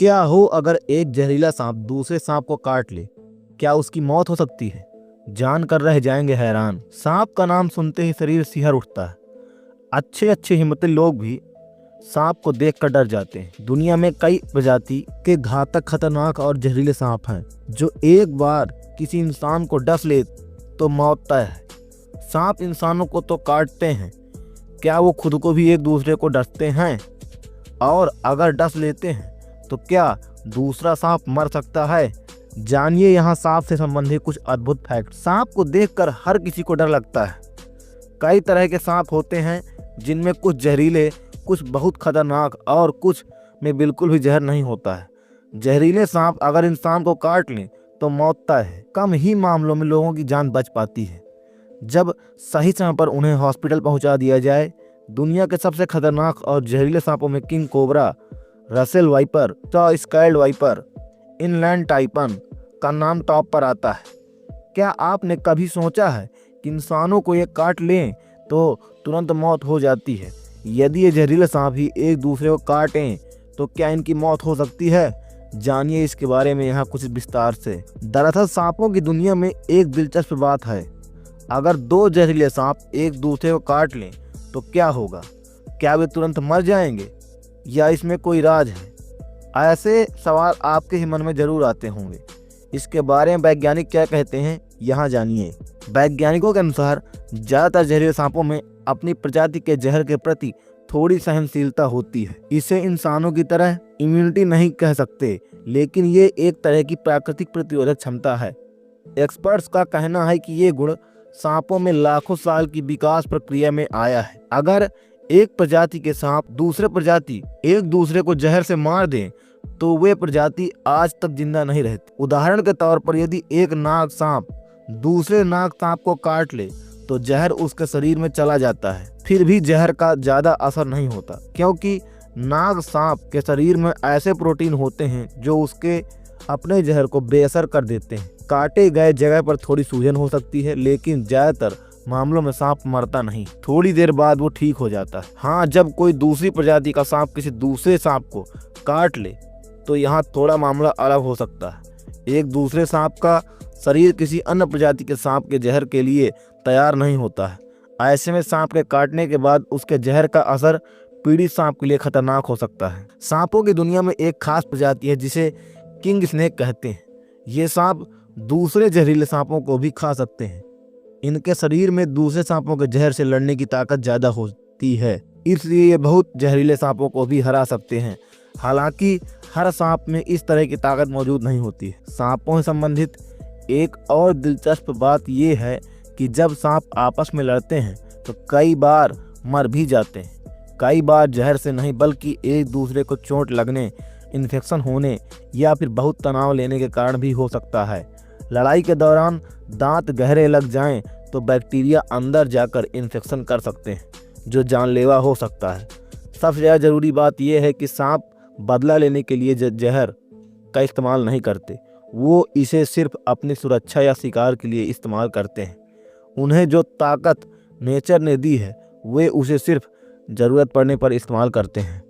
क्या हो अगर एक जहरीला सांप दूसरे सांप को काट ले, क्या उसकी मौत हो सकती है? जानकर रह जाएंगे हैरान। सांप का नाम सुनते ही शरीर सिहर उठता है। अच्छे अच्छे हिम्मती लोग भी सांप को देखकर डर जाते हैं। दुनिया में कई प्रजाति के घातक, खतरनाक और जहरीले सांप हैं जो एक बार किसी इंसान को डस ले तो मौत तय है। सांप इंसानों को तो काटते हैं, क्या वो खुद को भी एक दूसरे को डसते हैं? और अगर डस लेते हैं तो क्या दूसरा सांप मर सकता है? जानिए यहाँ सांप से संबंधित कुछ अद्भुत फैक्ट। सांप को देखकर हर किसी को डर लगता है। कई तरह के सांप होते हैं जिनमें कुछ जहरीले, कुछ बहुत खतरनाक और कुछ में बिल्कुल भी जहर नहीं होता है। जहरीले सांप अगर इंसान को काट लें तो मौत तय है। कम ही मामलों में लोगों की जान बच पाती है जब सही समय पर उन्हें हॉस्पिटल पहुंचा दिया जाए। दुनिया के सबसे खतरनाक और जहरीले सांपों में king cobra, Russell viper, scaled viper, inland taipan का नाम टॉप पर आता है। क्या आपने कभी सोचा है कि इंसानों को ये काट लें तो तुरंत मौत हो जाती है? यदि ये जहरीले सांप ही एक दूसरे को काटें तो क्या इनकी मौत हो सकती है? जानिए इसके बारे में यहाँ कुछ विस्तार से। दरअसल सांपों की दुनिया में एक दिलचस्प बात है। अगर दो जहरीले सांप एक दूसरे को काट लें तो क्या होगा? क्या वे तुरंत मर जाएंगे या इसमें कोई राज है? ऐसे सवाल आपके ही मन में जरूर आते होंगे। इसके बारे में वैज्ञानिक क्या कहते हैं, यहाँ जानिए। वैज्ञानिकों के अनुसार ज़्यादातर जहरीले सांपों में अपनी प्रजाति के जहर के प्रति थोड़ी सहनशीलता होती है। इसे इंसानों की तरह इम्यूनिटी नहीं कह सकते, लेकिन ये एक तरह की प्राकृतिक प्रतिरोधक क्षमता है। एक्सपर्ट्स का कहना है कि ये गुण सांपों में लाखों साल की विकास प्रक्रिया में आया है। अगर एक प्रजाति के सांप दूसरे प्रजाति एक दूसरे को जहर से मार दें तो वे प्रजाति आज तक जिंदा नहीं रहती। उदाहरण के तौर पर यदि एक नाग सांप दूसरे नाग सांप को काट ले तो जहर उसके शरीर में चला जाता है। फिर भी जहर का ज्यादा असर नहीं होता, क्योंकि नाग सांप के शरीर में ऐसे प्रोटीन होते हैं जो उसके अपने जहर को बेअसर कर देते हैं। काटे गए जगह पर थोड़ी सूजन हो सकती है, लेकिन ज्यादातर मामलों में सांप मरता नहीं, थोड़ी देर बाद वो ठीक हो जाता है। हाँ, जब कोई दूसरी प्रजाति का सांप किसी दूसरे सांप को काट ले तो यहाँ थोड़ा मामला अलग हो सकता है। एक दूसरे सांप का शरीर किसी अन्य प्रजाति के सांप के जहर के लिए तैयार नहीं होता है। ऐसे में सांप के काटने के बाद उसके जहर का असर पीड़ित सांप के लिए खतरनाक हो सकता है। सांपों की दुनिया में एक खास प्रजाति है जिसे किंग स्नेक कहते हैं। ये सांप दूसरे जहरीले सांपों को भी खा सकते हैं। इनके शरीर में दूसरे सांपों के जहर से लड़ने की ताकत ज्यादा होती है, इसलिए ये बहुत जहरीले सांपों को भी हरा सकते हैं। हालांकि हर सांप में इस तरह की ताकत मौजूद नहीं होती है। सांपों से संबंधित एक और दिलचस्प बात यह है कि जब सांप आपस में लड़ते हैं तो कई बार मर भी जाते हैं। कई बार जहर से नहीं, बल्कि एक दूसरे को चोट लगने, इन्फेक्शन होने या फिर बहुत तनाव लेने के कारण भी हो सकता है। लड़ाई के दौरान दांत गहरे लग जाएं तो बैक्टीरिया अंदर जाकर इन्फेक्शन कर सकते हैं जो जानलेवा हो सकता है। सबसे ज़्यादा ज़रूरी बात यह है कि सांप बदला लेने के लिए जहर का इस्तेमाल नहीं करते। वो इसे सिर्फ अपनी सुरक्षा या शिकार के लिए इस्तेमाल करते हैं। उन्हें जो ताकत नेचर ने दी है वे उसे सिर्फ ज़रूरत पड़ने पर इस्तेमाल करते हैं।